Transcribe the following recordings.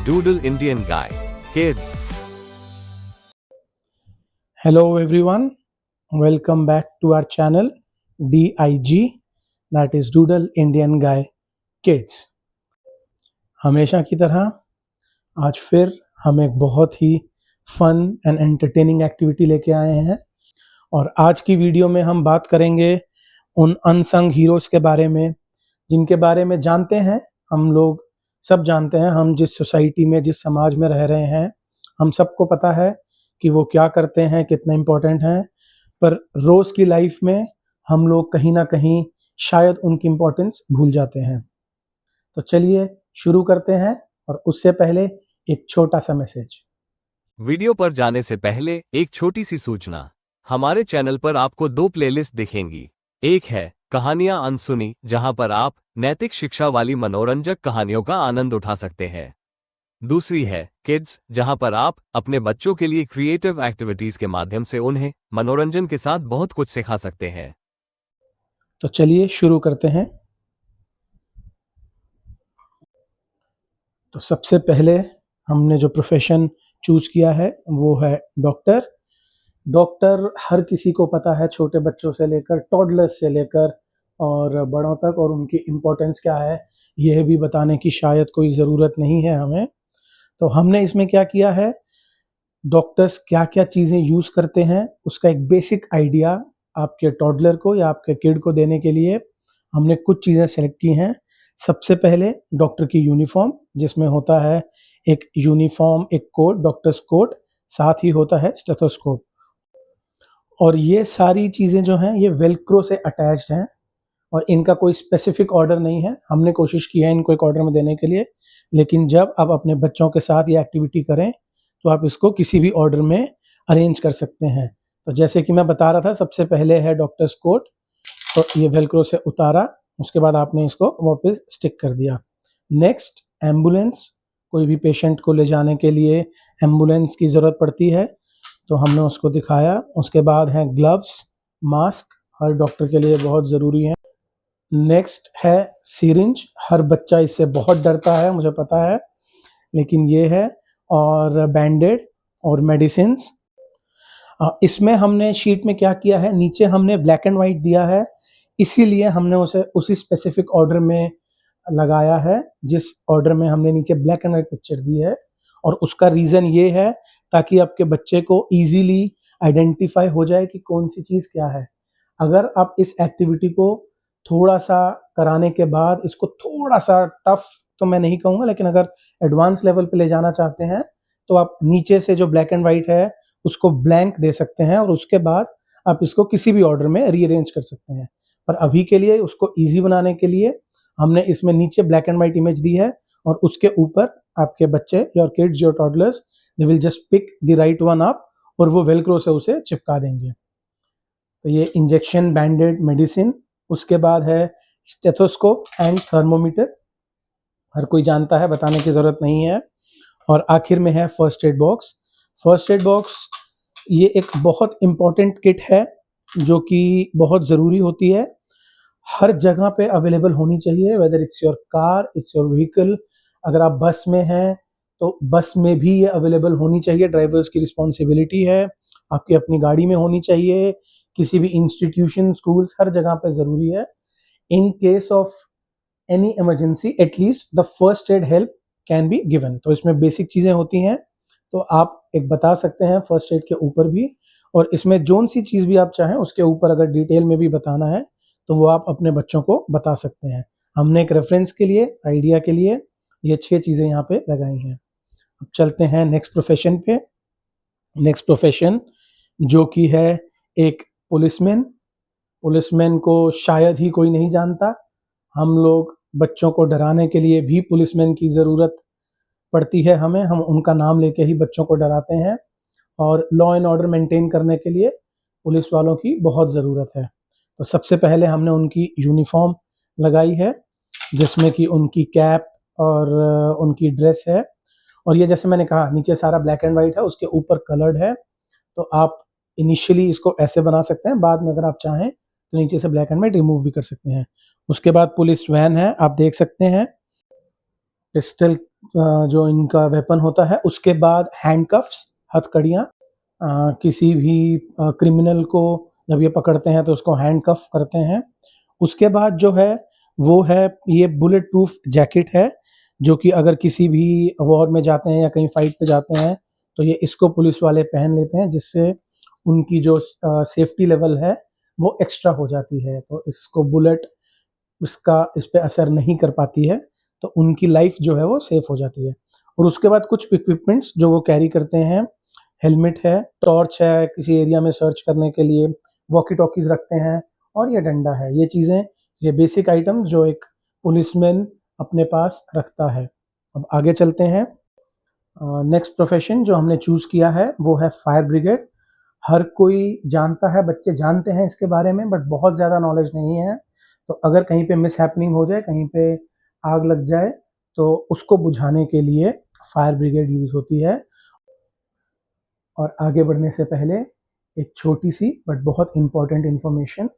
Doodle Indian Guy Kids. Hello everyone, welcome back to our channel DIG, that is Doodle Indian Guy Kids. हमेशा की तरह आज फिर हम एक बहुत ही फन एंड एंटरटेनिंग एक्टिविटी लेके आए हैं और आज की वीडियो में हम बात करेंगे उन अनसंग हीरोज़ के बारे में जिनके बारे में जानते हैं, हम लोग सब जानते हैं। हम जिस सोसाइटी में, जिस समाज में रह रहे हैं, हम सबको पता है कि वो क्या करते हैं, कितना इम्पोर्टेंट हैं, पर रोज़ की लाइफ में हम लोग कहीं ना कहीं शायद उनकी इम्पोर्टेंस भूल जाते हैं। तो चलिए शुरू करते हैं, और उससे पहले एक छोटा सा मैसेज। वीडियो पर जाने से पहले एक छोटी सी सूचना। हमारे चैनल पर आपको 2 प्लेलिस्ट दिखेंगी। एक है कहानियां अनसुनी, जहां पर आप नैतिक शिक्षा वाली मनोरंजक कहानियों का आनंद उठा सकते हैं। दूसरी है किड्स, जहां पर आप अपने बच्चों के लिए क्रिएटिव एक्टिविटीज के माध्यम से उन्हें मनोरंजन के साथ बहुत कुछ सिखा सकते हैं। तो चलिए शुरू करते हैं। तो सबसे पहले हमने जो प्रोफेशन चूज़ किया है वो है डॉक्टर। डॉक्टर हर किसी को पता है, छोटे बच्चों से लेकर टॉडलर्स से लेकर और बड़ों तक, और उनकी इम्पोर्टेंस क्या है यह भी बताने की शायद कोई ज़रूरत नहीं है हमें। तो हमने इसमें क्या किया है, डॉक्टर्स क्या क्या चीज़ें यूज़ करते हैं उसका एक बेसिक आइडिया आपके टॉडलर को या आपके किड को देने के लिए हमने कुछ चीज़ें सेलेक्ट की हैं। सबसे पहले डॉक्टर की यूनिफॉर्म, जिसमें होता है एक यूनिफॉर्म, एक कोट, डॉक्टर्स कोट, साथ ही होता है स्टेथोस्कोप। और ये सारी चीज़ें जो हैं ये वेलक्रो से अटैच्ड हैं और इनका कोई स्पेसिफिक ऑर्डर नहीं है। हमने कोशिश की है इनको एक ऑर्डर में देने के लिए, लेकिन जब आप अपने बच्चों के साथ ये एक्टिविटी करें तो आप इसको किसी भी ऑर्डर में अरेंज कर सकते हैं। तो जैसे कि मैं बता रहा था, सबसे पहले है डॉक्टर्स कोट, तो ये वेलक्रो से उतारा, उसके बाद आपने इसको वापस स्टिक कर दिया। नेक्स्ट एम्बुलेंस, कोई भी पेशेंट को ले जाने के लिए एम्बुलेंस की ज़रूरत पड़ती है, तो हमने उसको दिखाया। उसके बाद है ग्लव्स, मास्क, हर डॉक्टर के लिए बहुत ज़रूरी है। नेक्स्ट है सिरिंज, हर बच्चा इससे बहुत डरता है, मुझे पता है, लेकिन ये है। और बैंडेड और मेडिसिन्स। इसमें हमने शीट में क्या किया है, नीचे हमने ब्लैक एंड वाइट दिया है, इसीलिए हमने उसे उसी स्पेसिफिक ऑर्डर में लगाया है जिस ऑर्डर में हमने नीचे ब्लैक एंड वाइट पिक्चर दी है। और उसका रीज़न ये है ताकि आपके बच्चे को ईजीली आइडेंटिफाई हो जाए कि कौन सी चीज़ क्या है। अगर आप इस एक्टिविटी को थोड़ा सा कराने के बाद इसको थोड़ा सा टफ तो मैं नहीं कहूँगा, लेकिन अगर एडवांस लेवल पे ले जाना चाहते हैं तो आप नीचे से जो ब्लैक एंड वाइट है उसको ब्लैंक दे सकते हैं और उसके बाद आप इसको किसी भी ऑर्डर में रीअरेंज कर सकते हैं। पर अभी के लिए उसको ईजी बनाने के लिए हमने इसमें नीचे ब्लैक एंड वाइट इमेज दी है और उसके ऊपर आपके बच्चे, your kids, your toddlers, they will just pick the right one up और वो वेलक्रो से उसे चिपका देंगे। तो ये इंजेक्शन, बैंडेड, मेडिसिन, उसके बाद है स्टेथोस्कोप एंड थर्मोमीटर, हर कोई जानता है, बताने की ज़रूरत नहीं है। और आखिर में है first aid box. First aid box ये एक बहुत इम्पॉर्टेंट किट है जो कि बहुत ज़रूरी होती है, हर जगह पे अवेलेबल होनी चाहिए, whether it's your car, it's your vehicle. अगर आप बस में हैं तो बस में भी ये अवेलेबल होनी चाहिए, ड्राइवर्स की रिस्पॉन्सिबिलिटी है। आपकी अपनी गाड़ी में होनी चाहिए, किसी भी इंस्टीट्यूशन, स्कूल्स, हर जगह पे ज़रूरी है। In case of any emergency at least the first aid help can be given. तो इसमें बेसिक चीज़ें होती हैं, तो आप एक बता सकते हैं फर्स्ट एड के ऊपर भी, और इसमें जोन सी चीज़ भी आप चाहें उसके ऊपर अगर डिटेल में भी बताना है तो वो आप अपने बच्चों को बता सकते हैं। हमने एक रेफरेंस के लिए, आइडिया के लिए ये 6 चीज़ें यहाँ पे लगाई हैं। अब चलते हैं नेक्स्ट प्रोफेशन पे। नेक्स्ट प्रोफेशन जो कि है एक पुलिसमैन। पुलिसमैन को शायद ही कोई नहीं जानता। हम लोग बच्चों को डराने के लिए भी पुलिसमैन की ज़रूरत पड़ती है हमें, हम उनका नाम लेके ही बच्चों को डराते हैं, और लॉ एंड ऑर्डर मेंटेन करने के लिए पुलिस वालों की बहुत ज़रूरत है। तो सबसे पहले हमने उनकी यूनिफॉर्म लगाई है जिसमें कि उनकी कैप और उनकी ड्रेस है, और ये जैसे मैंने कहा नीचे सारा ब्लैक एंड वाइट है, उसके ऊपर कलर्ड है। तो आप इनिशियली इसको ऐसे बना सकते हैं, बाद में अगर आप चाहें तो नीचे से ब्लैक एंड वाइट रिमूव भी कर सकते हैं। उसके बाद पुलिस वैन है, आप देख सकते हैं। पिस्टल जो इनका वेपन होता है, उसके बाद हैंडकफ्स, हथकड़ियाँ, किसी भी क्रिमिनल को जब ये पकड़ते हैं तो उसको हैंडकफ करते हैं। उसके बाद जो है वो है ये बुलेट प्रूफ जैकेट है, जो कि अगर किसी भी वॉर में जाते हैं या कहीं फाइट पे जाते हैं तो ये इसको पुलिस वाले पहन लेते हैं, जिससे उनकी जो सेफ्टी लेवल है वो एक्स्ट्रा हो जाती है, तो इसको बुलेट इसका इस पे असर नहीं कर पाती है, तो उनकी लाइफ जो है वो सेफ हो जाती है। और उसके बाद कुछ इक्विपमेंट्स जो वो कैरी करते हैं, हेलमेट है, टॉर्च है किसी एरिया में सर्च करने के लिए, वॉकी टॉकीज रखते हैं और ये डंडा है। ये चीज़ें, ये बेसिक आइटम्स जो एक पुलिसमैन अपने पास रखता है। अब आगे चलते हैं। नेक्स्ट प्रोफेशन जो हमने चूज़ किया है वो है फायर ब्रिगेड। हर कोई जानता है, बच्चे जानते हैं इसके बारे में, बट बहुत ज़्यादा नॉलेज नहीं है। तो अगर कहीं पे मिस हैपनिंग हो जाए, कहीं पे आग लग जाए, तो उसको बुझाने के लिए फायर ब्रिगेड यूज़ होती है। और आगे बढ़ने से पहले एक छोटी सी बट बहुत इम्पॉर्टेंट इन्फॉर्मेशन,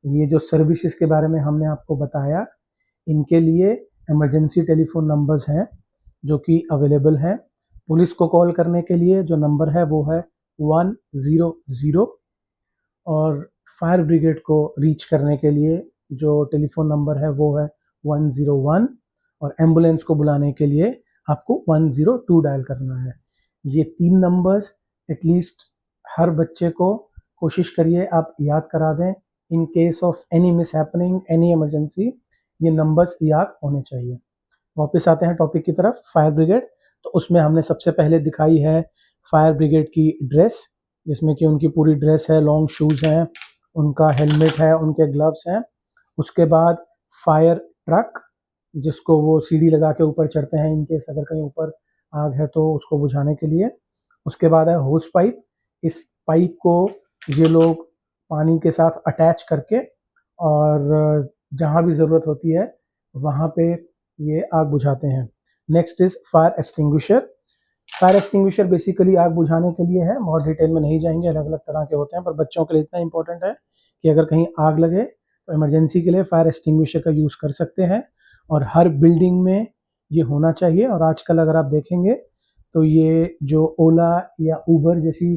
ये जो सर्विसेज के बारे में हमने आपको बताया, इनके लिए इमरजेंसी टेलीफोन नंबर्स हैं जो कि अवेलेबल हैं। पुलिस को कॉल करने के लिए जो नंबर है वो है 100, और फायर ब्रिगेड को रीच करने के लिए जो टेलीफोन नंबर है वो है 101, और एम्बुलेंस को बुलाने के लिए आपको 102 डायल करना है। ये 3 नंबर्स एटलीस्ट हर बच्चे को कोशिश करिए आप याद करा दें। In case of any miss happening, any emergency, ये नंबर्स याद होने चाहिए। वापस आते हैं टॉपिक की तरफ, फायर ब्रिगेड। तो उसमें हमने सबसे पहले दिखाई है फायर ब्रिगेड की ड्रेस, जिसमें कि उनकी पूरी ड्रेस है, लॉन्ग शूज़ हैं, उनका हेलमेट है, उनके ग्लव्स हैं। उसके बाद फायर ट्रक, जिसको वो सीढ़ी लगा के ऊपर चढ़ते हैं इनकेस अगर कहीं ऊपर आग है तो उसको बुझाने के लिए। उसके बाद है होस पाइप। इस पाइप को ये लोग पानी के साथ अटैच करके और जहाँ भी ज़रूरत होती है वहाँ पे ये आग बुझाते हैं। Next is fire extinguisher. Fire extinguisher basically आग बुझाने के लिए है, बहुत डिटेल में नहीं जाएंगे, अलग अलग तरह के होते हैं, पर बच्चों के लिए इतना इंपॉर्टेंट है कि अगर कहीं आग लगे तो इमरजेंसी के लिए फायर एक्सटिंग्विशर का यूज़ कर सकते हैं, और हर बिल्डिंग में ये होना चाहिए। और आजकल अगर आप देखेंगे तो ये जो ओला या ऊबर जैसी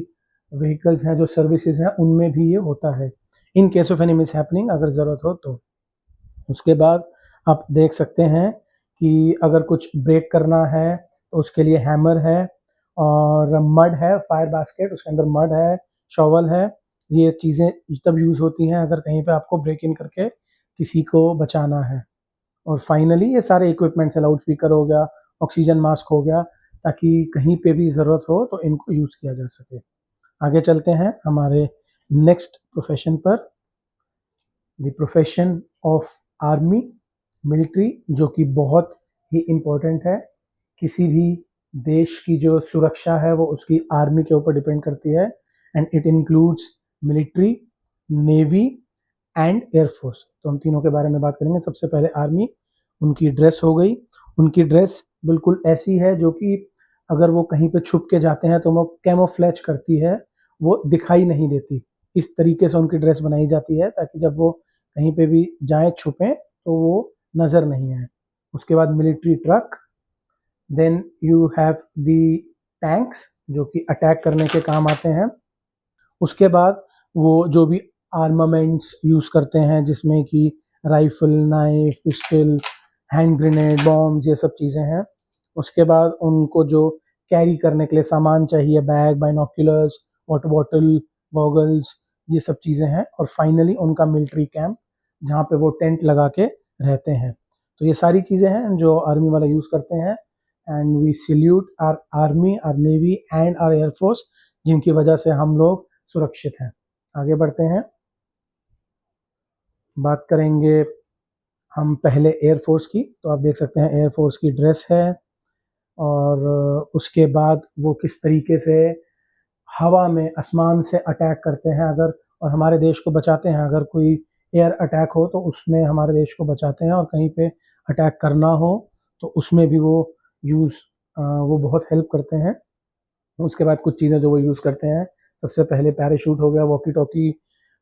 व्हीकल्स हैं, जो सर्विसेज हैं, उनमें भी ये होता है in case of any miss happening, अगर ज़रूरत हो तो। उसके बाद आप देख सकते हैं कि अगर कुछ ब्रेक करना है तो उसके लिए हैमर है, और मड है, फायर बास्केट, उसके अंदर मड है, शॉवल है। ये चीज़ें तब यूज़ होती हैं अगर कहीं पे आपको ब्रेक इन करके किसी को बचाना है। और फाइनली ये सारे इक्विपमेंट्स, लाउड स्पीकर हो गया, ऑक्सीजन मास्क हो गया, ताकि कहीं पे भी ज़रूरत हो तो इनको यूज़ किया जा सके। आगे चलते हैं हमारे नेक्स्ट प्रोफेशन पर, the profession of army, military, जो कि बहुत ही इम्पोर्टेंट है। किसी भी देश की जो सुरक्षा है वो उसकी आर्मी के ऊपर डिपेंड करती है, and it includes military, navy and air force. तो हम तीनों के बारे में बात करेंगे। सबसे पहले आर्मी, उनकी ड्रेस हो गई। उनकी ड्रेस बिल्कुल ऐसी है जो कि अगर वो कहीं पे छुप के जाते हैं तो वो कैमोफ्लेज करती है, वो दिखाई नहीं देती। इस तरीके से उनकी ड्रेस बनाई जाती है ताकि जब वो कहीं पे भी जाएं छुपें तो वो नज़र नहीं आए। उसके बाद military truck, then you have the tanks जो कि अटैक करने के काम आते हैं। उसके बाद वो जो भी आर्मामेंट्स यूज़ करते हैं, जिसमें कि rifle, knife, pistol, hand grenade, bomb, ये सब चीज़ें हैं। उसके बाद उनको जो कैरी करने के लिए सामान चाहिए, bag, binoculars, water bottle, goggles, ये सब चीज़ें हैं। और फाइनली उनका मिलिट्री कैंप, जहाँ पे वो टेंट लगा के रहते हैं। तो ये सारी चीज़ें हैं जो आर्मी वाले यूज़ करते हैं, and we salute our army, our navy and our air force, जिनकी वजह से हम लोग सुरक्षित हैं। आगे बढ़ते हैं, बात करेंगे हम पहले एयरफोर्स की। तो आप देख सकते हैं एयरफोर्स की ड्रेस है, और उसके बाद वो किस तरीके से हवा में, आसमान से अटैक करते हैं अगर, और हमारे देश को बचाते हैं। अगर कोई एयर अटैक हो तो उसमें हमारे देश को बचाते हैं, और कहीं पे अटैक करना हो तो उसमें भी वो वो बहुत हेल्प करते हैं। उसके बाद कुछ चीज़ें जो वो यूज़ करते हैं, सबसे पहले पैराशूट हो गया, वॉकी टॉकी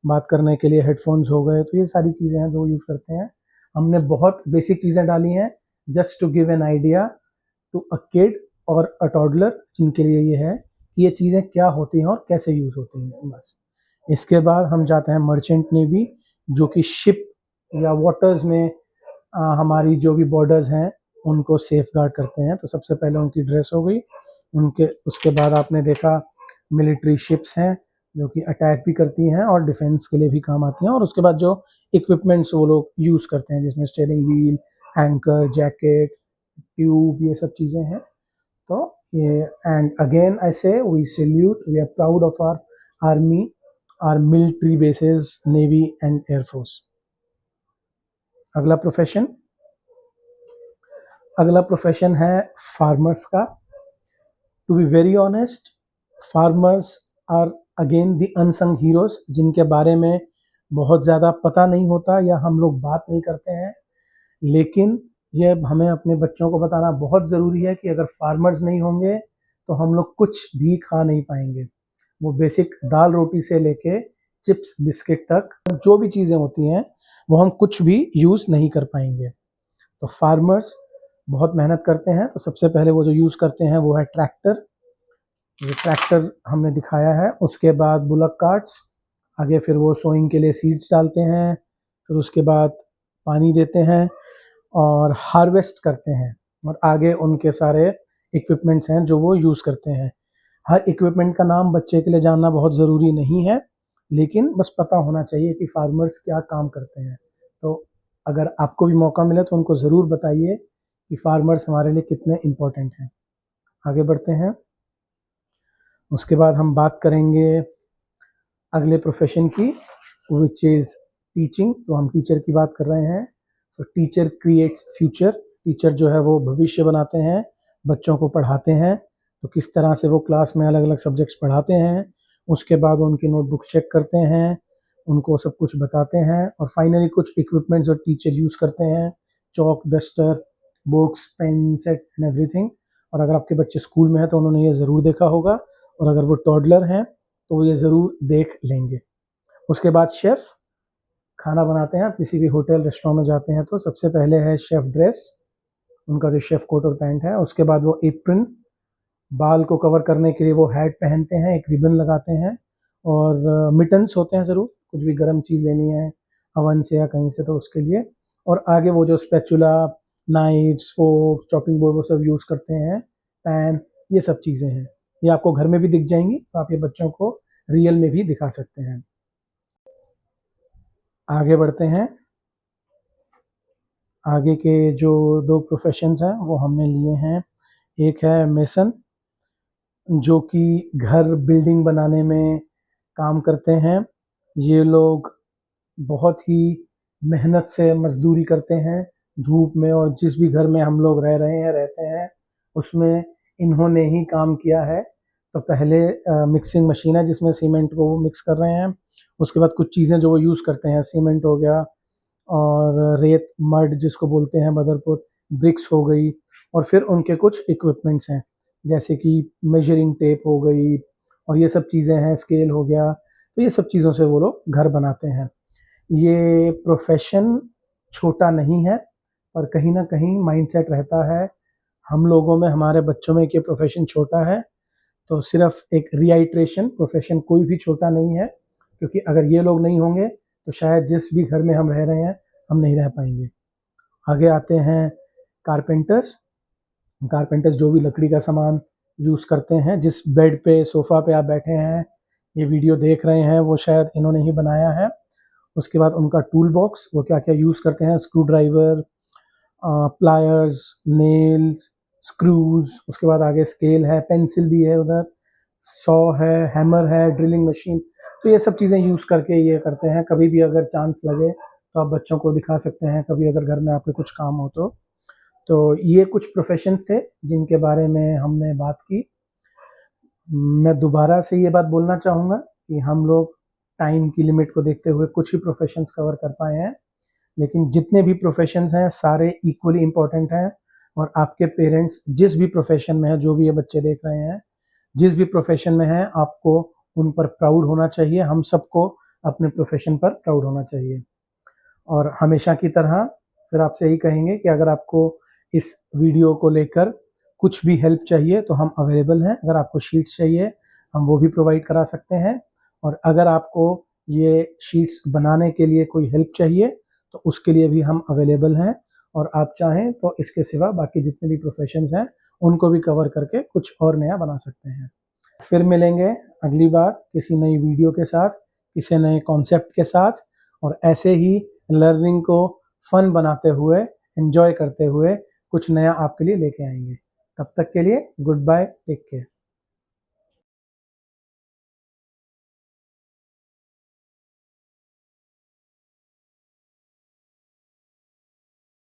बात करने के लिए, हेडफोन्स हो गए, तो ये सारी चीज़ें हैं जो यूज़ करते हैं। हमने बहुत बेसिक चीज़ें डाली हैं just to give an idea to a kid और अ टॉडलर, जिनके लिए ये है कि ये चीज़ें क्या होती हैं और कैसे यूज़ होती हैं, बस। इसके बाद हम जाते हैं मर्चेंट नेवी, जो कि शिप या वाटर्स में हमारी जो भी बॉर्डर्स हैं उनको सेफ गार्ड करते हैं। तो सबसे पहले उनकी ड्रेस हो गई, उनके उसके बाद आपने देखा मिलिट्री शिप्स हैं जो कि अटैक भी करती हैं और डिफेंस के लिए भी काम आती हैं, और उसके बाद जो इक्विपमेंट्स वो लोग यूज़ करते हैं जिसमें steering wheel, anchor, jacket, tube, ये सब चीज़ें हैं। तो ये and again I say we salute, we are proud of our army, our military bases, navy and air force. अगला प्रोफेशन है फार्मर्स का। To be very honest, farmers are again the unsung heroes, जिनके बारे में बहुत ज़्यादा पता नहीं होता या हम लोग बात नहीं करते हैं, लेकिन ये हमें अपने बच्चों को बताना बहुत ज़रूरी है कि अगर फार्मर्स नहीं होंगे तो हम लोग कुछ भी खा नहीं पाएंगे। वो बेसिक दाल रोटी से लेके चिप्स बिस्किट तक जो भी चीज़ें होती हैं वो हम कुछ भी यूज़ नहीं कर पाएंगे। तो फार्मर्स बहुत मेहनत करते हैं। तो सबसे पहले वो जो यूज़ करते हैं वो है ट्रैक्टर, ये ट्रैक्टर हमने दिखाया है। उसके बाद बुलक कार्ट्स, आगे फिर वो सोइंग के लिए सीड्स डालते हैं, फिर उसके बाद पानी देते हैं और हार्वेस्ट करते हैं, और आगे उनके सारे इक्विपमेंट्स हैं जो वो यूज़ करते हैं। हर इक्विपमेंट का नाम बच्चे के लिए जानना बहुत ज़रूरी नहीं है, लेकिन बस पता होना चाहिए कि फार्मर्स क्या काम करते हैं। तो अगर आपको भी मौका मिले तो उनको ज़रूर बताइए कि फार्मर्स हमारे लिए कितने इम्पोर्टेंट हैं। आगे बढ़ते हैं। उसके बाद हम बात करेंगे अगले प्रोफेशन की, विच इज़ टीचिंग। तो हम टीचर की बात कर रहे हैं। सो टीचर क्रिएट्स फ्यूचर। टीचर जो है वो भविष्य बनाते हैं, बच्चों को पढ़ाते हैं। तो किस तरह से वो क्लास में अलग अलग सब्जेक्ट्स पढ़ाते हैं, उसके बाद उनकी नोटबुक्स चेक करते हैं, उनको सब कुछ बताते हैं, और फाइनली कुछ इक्विपमेंट्स जो टीचर यूज़ करते हैं, chalk, duster, books, pen set and everything. और अगर आपके बच्चे स्कूल में हैं तो उन्होंने ये ज़रूर देखा होगा, और अगर वो टॉडलर हैं तो वो ये ज़रूर देख लेंगे। उसके बाद शेफ़ खाना बनाते हैं। आप किसी भी होटल रेस्टोरेंट में जाते हैं तो सबसे पहले है शेफ़ ड्रेस, उनका जो शेफ़ कोट और पैंट है। उसके बाद वो एप्रन, बाल को कवर करने के लिए वो हैट पहनते हैं, एक रिबन लगाते हैं, और मिटन्स होते हैं ज़रूर, कुछ भी गर्म चीज़ लेनी है अवन से या कहीं से तो उसके लिए। और आगे वो जो spatula, knifes, fork, chopping board वो सब यूज़ करते हैं, पैन, ये सब चीज़ें हैं। ये आपको घर में भी दिख जाएंगी, तो आप ये बच्चों को रियल में भी दिखा सकते हैं। आगे बढ़ते हैं। आगे के जो 2 प्रोफेशंस हैं वो हमने लिए हैं। एक है मेसन, जो कि घर बिल्डिंग बनाने में काम करते हैं। ये लोग बहुत ही मेहनत से मजदूरी करते हैं धूप में, और जिस भी घर में हम लोग रह रहे हैं रहते हैं उसमें इन्होंने ही काम किया है। तो पहले मिक्सिंग मशीन है जिसमें सीमेंट को वो मिक्स कर रहे हैं। उसके बाद कुछ चीज़ें जो वो यूज़ करते हैं, सीमेंट हो गया, और रेत, मड जिसको बोलते हैं बदरपुर, ब्रिक्स हो गई, और फिर उनके कुछ इक्विपमेंट्स हैं जैसे कि मेजरिंग टेप हो गई, और ये सब चीज़ें हैं, स्केल हो गया। तो ये सब चीज़ों से वो लोग घर बनाते हैं। ये प्रोफेशन छोटा नहीं है, पर कहीं न कहीं माइंडसेट रहता है हम लोगों में, हमारे बच्चों में कि प्रोफेशन छोटा है। तो सिर्फ एक रीआइट्रेशन, प्रोफेशन कोई भी छोटा नहीं है, क्योंकि अगर ये लोग नहीं होंगे तो शायद जिस भी घर में हम रह रहे हैं हम नहीं रह पाएंगे। आगे आते हैं कारपेंटर्स। कारपेंटर्स जो भी लकड़ी का सामान यूज़ करते हैं, जिस बेड पे, सोफ़ा पे आप बैठे हैं, ये वीडियो देख रहे हैं, वो शायद इन्होंने ही बनाया है। उसके बाद उनका टूल बॉक्स, वो क्या-क्या यूज़ करते हैं, screw driver, pliers, nails, screws, उसके बाद आगे स्केल है, पेंसिल भी है उधर, सॉ है, हैमर है, ड्रिलिंग मशीन। तो ये सब चीज़ें यूज़ करके ये करते हैं। कभी भी अगर चांस लगे तो आप बच्चों को दिखा सकते हैं, कभी अगर घर में आपके कुछ काम हो तो। तो ये कुछ प्रोफेशंस थे जिनके बारे में हमने बात की। मैं दोबारा से ये बात बोलना चाहूँगा कि हम लोग टाइम की लिमिट को देखते हुए कुछ ही प्रोफेशंस कवर कर पाए हैं, लेकिन जितने भी प्रोफेशंस हैं सारे इक्वली इम्पोर्टेंट हैं। और आपके पेरेंट्स जिस भी प्रोफेशन में हैं, जो भी ये बच्चे देख रहे हैं, जिस भी प्रोफेशन में हैं, आपको उन पर प्राउड होना चाहिए। हम सबको अपने प्रोफेशन पर प्राउड होना चाहिए। और हमेशा की तरह फिर आपसे यही कहेंगे कि अगर आपको इस वीडियो को लेकर कुछ भी हेल्प चाहिए तो हम अवेलेबल हैं। अगर आपको शीट्स चाहिए हम वो भी प्रोवाइड करा सकते हैं, और अगर आपको ये शीट्स बनाने के लिए कोई हेल्प चाहिए तो उसके लिए भी हम अवेलेबल हैं। और आप चाहें तो इसके सिवा बाकी जितने भी प्रोफेशंस हैं उनको भी कवर करके कुछ और नया बना सकते हैं। फिर मिलेंगे अगली बार किसी नई वीडियो के साथ, किसी नए कॉन्सेप्ट के साथ, और ऐसे ही लर्निंग को फन बनाते हुए, एंजॉय करते हुए कुछ नया आपके लिए लेके आएंगे। तब तक के लिए गुड बाय, टेक केयर।